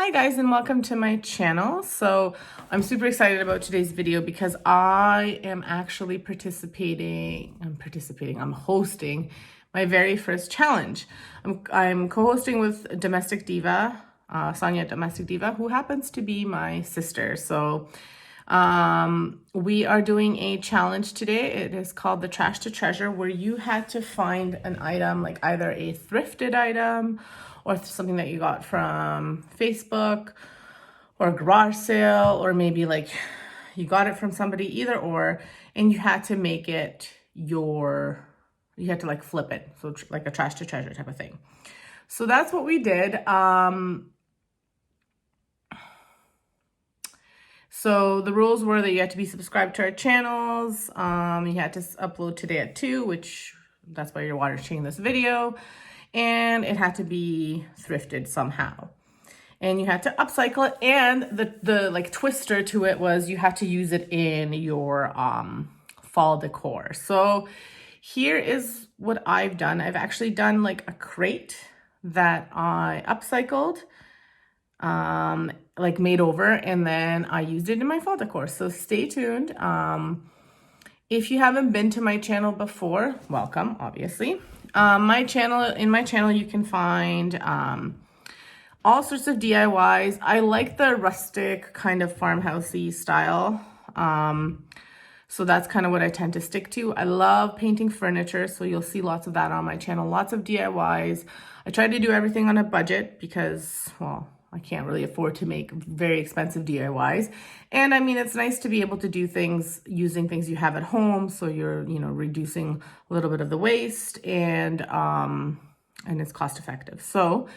Hi guys, and welcome to my channel. So I'm super excited about today's video because I am actually I'm hosting my very first challenge. I'm co-hosting with Domestic Diva, Sonia Domestic Diva, who happens to be my sister. So we are doing a challenge today. It is called the Trash to Treasure, where you had to find an item, like either a thrifted item or something that you got from Facebook or a garage sale, or maybe like you got it from somebody, either or, and you had to make it you had to like flip it. So like a trash to treasure type of thing. So that's what we did. So the rules were that you had to be subscribed to our channels. You had to upload today at 2, which that's why you're watching this video. And it had to be thrifted somehow. And you had to upcycle it. And the like twister to it was you have to use it in your fall decor. So here is what I've done. I've actually done like a crate that I upcycled, like made over, and then I used it in my fall decor. So stay tuned. If you haven't been to my channel before, welcome, obviously. In my channel, you can find all sorts of DIYs. I like the rustic kind of farmhousey style. So that's kind of what I tend to stick to. I love painting furniture, so you'll see lots of that on my channel. Lots of DIYs. I try to do everything on a budget because, well, I can't really afford to make very expensive DIYs. And I mean, it's nice to be able to do things using things you have at home. So you're, reducing a little bit of the waste, and it's cost effective. So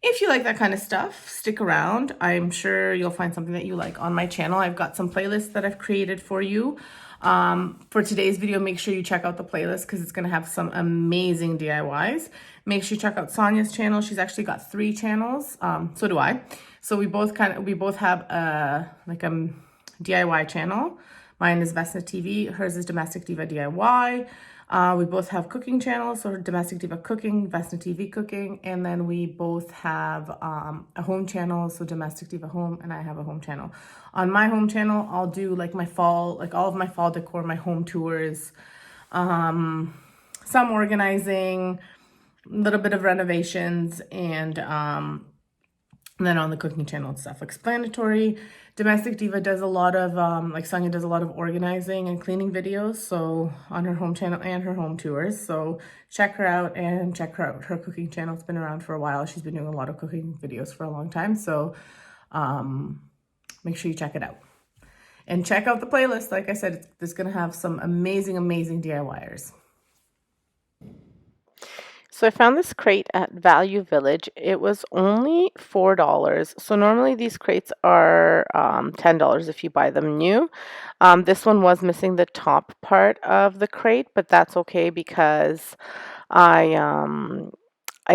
if you like that kind of stuff, stick around. I'm sure you'll find something that you like on my channel. I've got some playlists that I've created for you. For today's video, make sure you check out the playlist because it's going to have some amazing DIYs. Make sure you check out Sonia's channel. She's actually got 3 channels. So do I. So we both have a DIY channel. Mine is vesnasstv. Hers is Domestic Diva DIY. We both have cooking channels, so Domestic Diva Cooking, vesnasstv Cooking, and then we both have a home channel, so Domestic Diva Home, and I have a home channel. On my home channel, I'll do like all of my fall decor, my home tours, some organizing, a little bit of renovations, and then on the cooking channel, it's self-explanatory. Domestic Diva does a lot of, like Sonia does a lot of organizing and cleaning videos, so on her home channel and her home tours. So check her out and check her cooking channel. It's been around for a while. She's been doing a lot of cooking videos for a long time. So make sure you check it out. And check out the playlist. Like I said, it's going to have some amazing, amazing DIYers. So I found this crate at Value Village. It was only $4. So normally these crates are $10 if you buy them new. This one was missing the top part of the crate, but that's okay because I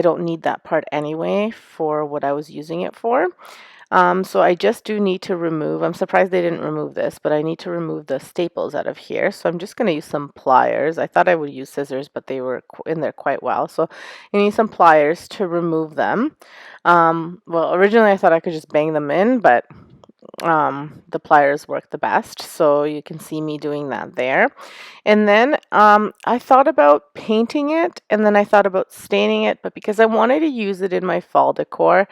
don't need that part anyway for what I was using it for. So I just do need to remove, I'm surprised they didn't remove this, but I need to remove the staples out of here. So I'm just going to use some pliers. I thought I would use scissors, but they were in there quite well. So you need some pliers to remove them. Well, originally I thought I could just bang them in, but the pliers work the best. So you can see me doing that there. And then I thought about painting it, and then I thought about staining it, but because I wanted to use it in my fall decor,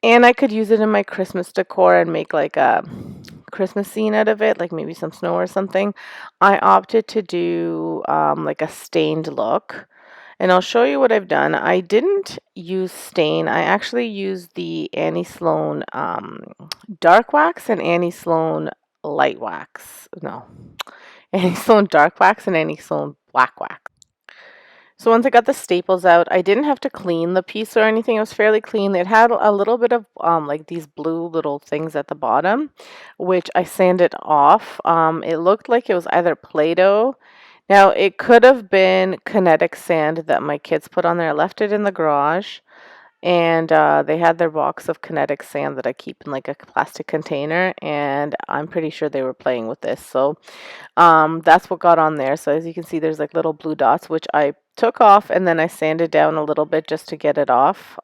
and I could use it in my Christmas decor and make like a Christmas scene out of it, like maybe some snow or something, I opted to do like a stained look. And I'll show you what I've done. I didn't use stain. I actually used the Annie Sloan dark wax and Annie Sloan light wax. No, Annie Sloan dark wax and Annie Sloan black wax. So once I got the staples out, I didn't have to clean the piece or anything. It was fairly clean. It had a little bit of like these blue little things at the bottom, which I sanded off. It looked like it was either Play-Doh. Now, it could have been kinetic sand that my kids put on there. I left it in the garage, and they had their box of kinetic sand that I keep in like a plastic container, and I'm pretty sure they were playing with this. So that's what got on there. So as you can see, there's like little blue dots, which I took off, and then I sanded down a little bit just to get it off.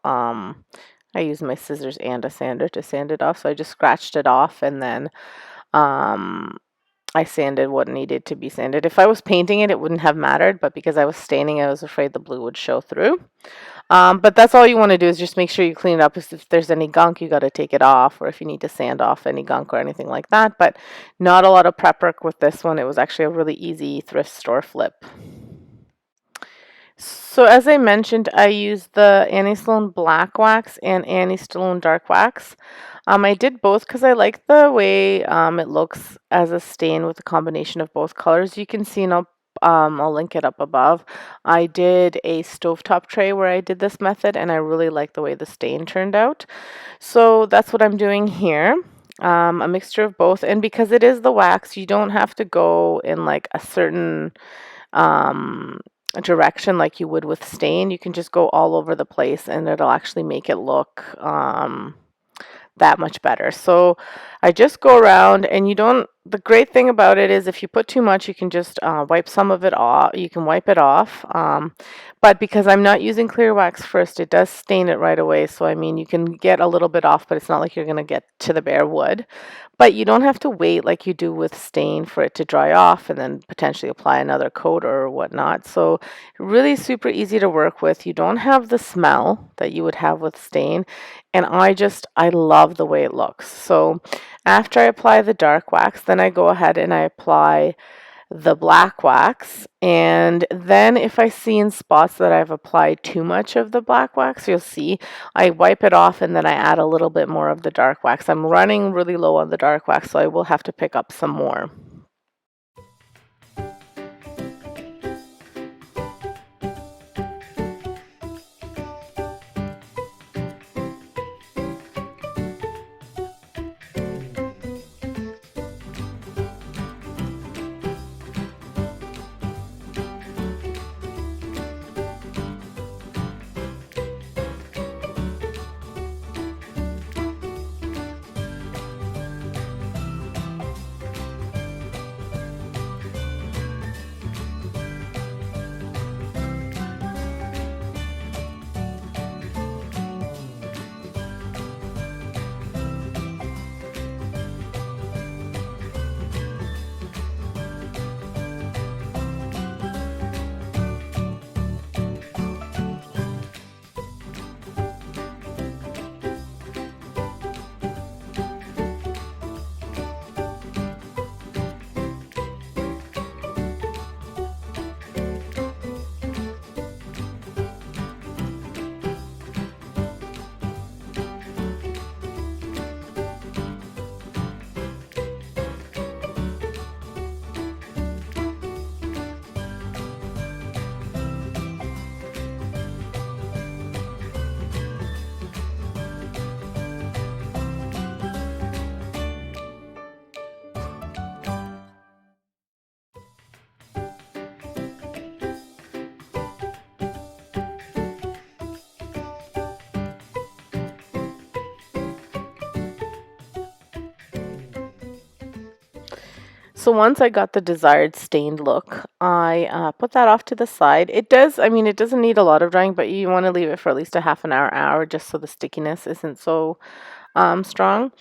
I used my scissors and a sander to sand it off. So I just scratched it off, and then I sanded what needed to be sanded. If I was painting it, it wouldn't have mattered, but because I was staining, I was afraid the blue would show through. But that's all you want to do, is just make sure you clean it up. If there's any gunk, you got to take it off, or if you need to sand off any gunk or anything like that. But not a lot of prep work with this one. It was actually a really easy thrift store flip. So as I mentioned, I used the Annie Sloan Black Wax and Annie Sloan Dark Wax. I did both because I like the way it looks as a stain with a combination of both colors. You can see, and I'll link it up above. I did a stovetop tray where I did this method, and I really like the way the stain turned out. So that's what I'm doing here. A mixture of both, and because it is the wax, you don't have to go in like a certain direction like you would with stain. You can just go all over the place, and it'll actually make it look that much better. So I just go around, and the great thing about it is if you put too much, you can just wipe some of it off. You can wipe it off. But because I'm not using clear wax first, it does stain it right away. So I mean, you can get a little bit off, but it's not like you're going to get to the bare wood. But you don't have to wait like you do with stain for it to dry off and then potentially apply another coat or whatnot. So really super easy to work with. You don't have the smell that you would have with stain. And I love the way it looks. So after I apply the dark wax, then I go ahead and I apply the black wax. And then if I see in spots that I've applied too much of the black wax, you'll see I wipe it off, and then I add a little bit more of the dark wax. I'm running really low on the dark wax, so I will have to pick up some more. So once I got the desired stained look, I put that off to the side. It doesn't need a lot of drying, but you want to leave it for at least a half an hour, just so the stickiness isn't so strong.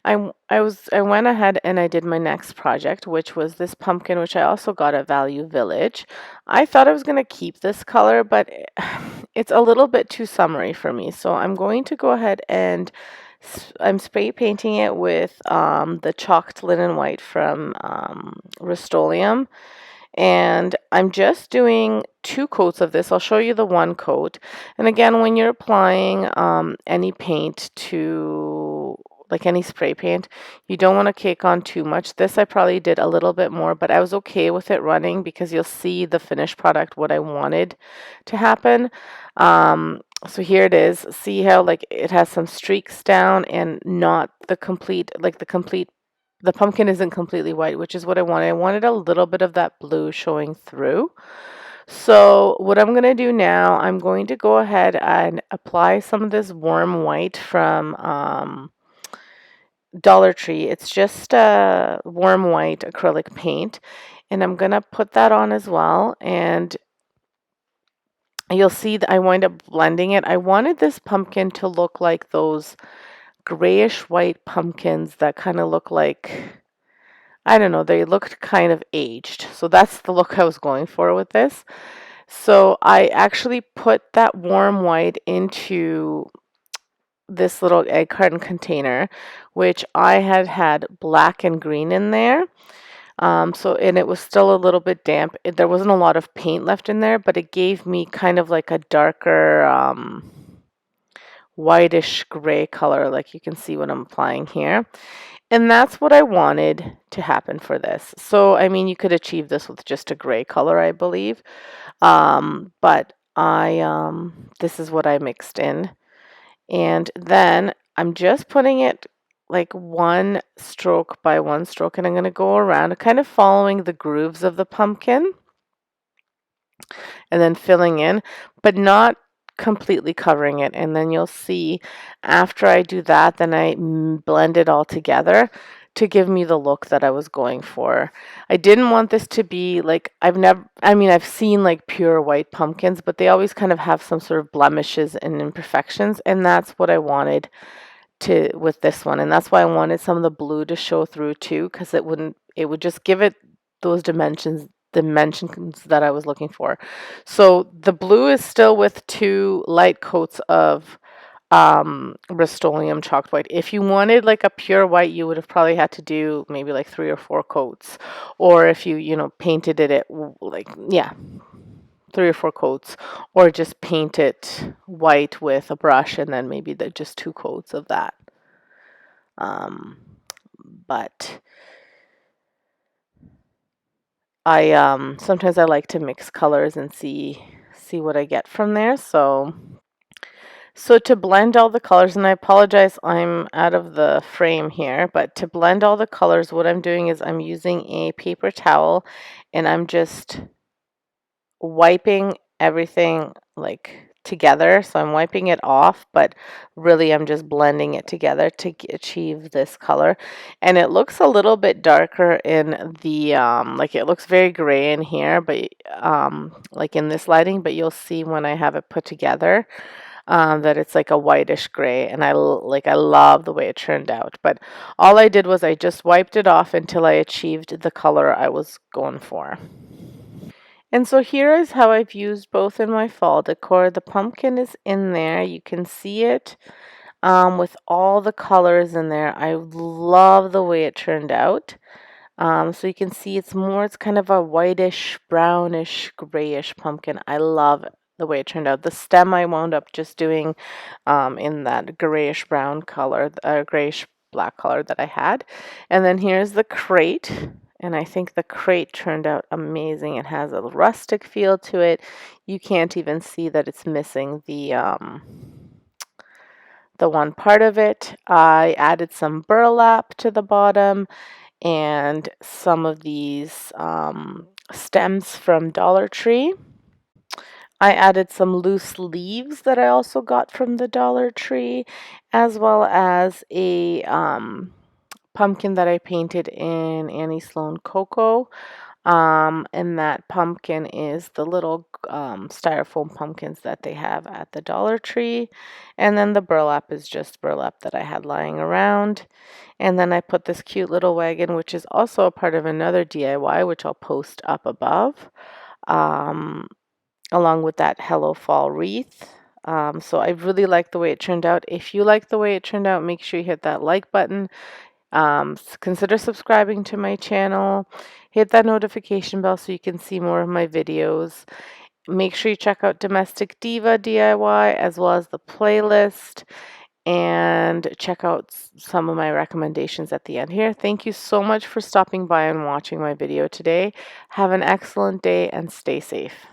I went ahead and I did my next project, which was this pumpkin, which I also got at Value Village. I thought I was going to keep this color, but it's a little bit too summery for me. So I'm going to go ahead and I'm spray painting it with the chalked linen white from Rust-Oleum. And I'm just doing 2 coats of this. I'll show you the 1 coat. And again, when you're applying any paint to, like any spray paint, you don't want to cake on too much. This I probably did a little bit more, but I was okay with it running because you'll see the finished product, what I wanted to happen. So here it is. See how like it has some streaks down and not the complete, the pumpkin isn't completely white, which is what I wanted. I wanted a little bit of that blue showing through. So what I'm going to do now, I'm going to go ahead and apply some of this warm white from Dollar Tree. It's just a warm white acrylic paint, and I'm going to put that on as well. And you'll see that I wind up blending it. I wanted this pumpkin to look like those grayish white pumpkins that kind of look like, I don't know, they looked kind of aged. So that's the look I was going for with this. So I actually put that warm white into this little egg carton container, which I had black and green in there. And it was still a little bit damp. There wasn't a lot of paint left in there, but it gave me kind of like a darker whitish gray color, like you can see what I'm applying here. And that's what I wanted to happen for this. So, I mean, you could achieve this with just a gray color, I believe. But this is what I mixed in. And then I'm just putting it like one stroke by one stroke, and I'm going to go around kind of following the grooves of the pumpkin and then filling in, but not completely covering it. And then you'll see after I do that, then I blend it all together to give me the look that I was going for. I didn't want this to be like, I've seen like pure white pumpkins, but they always kind of have some sort of blemishes and imperfections, and that's what I wanted to with this one. And that's why I wanted some of the blue to show through too, because it would just give it those dimensions that I was looking for. So the blue is still with 2 light coats of Rust-Oleum chalked white. If you wanted like a pure white, you would have probably had to do maybe like 3 or 4 coats. Or if you painted it like, yeah, 3 or 4 coats, or just paint it white with a brush and then maybe just 2 coats of that. But I sometimes I like to mix colors and see what I get from there. So to blend all the colors, and I apologize, I'm out of the frame here, but to blend all the colors, what I'm doing is I'm using a paper towel and I'm just wiping everything like together. So I'm wiping it off, but really I'm just blending it together to achieve this color. And it looks a little bit darker in the like it looks very gray in here, but like in this lighting, but you'll see when I have it put together that it's like a whitish gray, and I love the way it turned out. But all I did was I just wiped it off until I achieved the color I was going for. And so here is how I've used both in my fall decor. The pumpkin is in there. You can see it with all the colors in there. I love the way it turned out. So you can see it's kind of a whitish, brownish, grayish pumpkin. I love the way it turned out. The stem I wound up just doing in that grayish brown color, grayish black color that I had. And then here's the crate. And I think the crate turned out amazing. It has a rustic feel to it. You can't even see that it's missing the one part of it. I added some burlap to the bottom and some of these stems from Dollar Tree. I added some loose leaves that I also got from the Dollar Tree, as well as a pumpkin that I painted in Annie Sloan Cocoa. And that pumpkin is the little styrofoam pumpkins that they have at the Dollar Tree. And then the burlap is just burlap that I had lying around. And then I put this cute little wagon, which is also a part of another DIY, which I'll post up above, along with that Hello Fall wreath. So I really like the way it turned out. If you like the way it turned out, make sure you hit that like button. Consider subscribing to my channel. Hit that notification bell so you can see more of my videos. Make sure you check out Domestic Diva DIY as well as the playlist, and check out some of my recommendations at the end here. Thank you so much for stopping by and watching my video today. Have an excellent day and stay safe.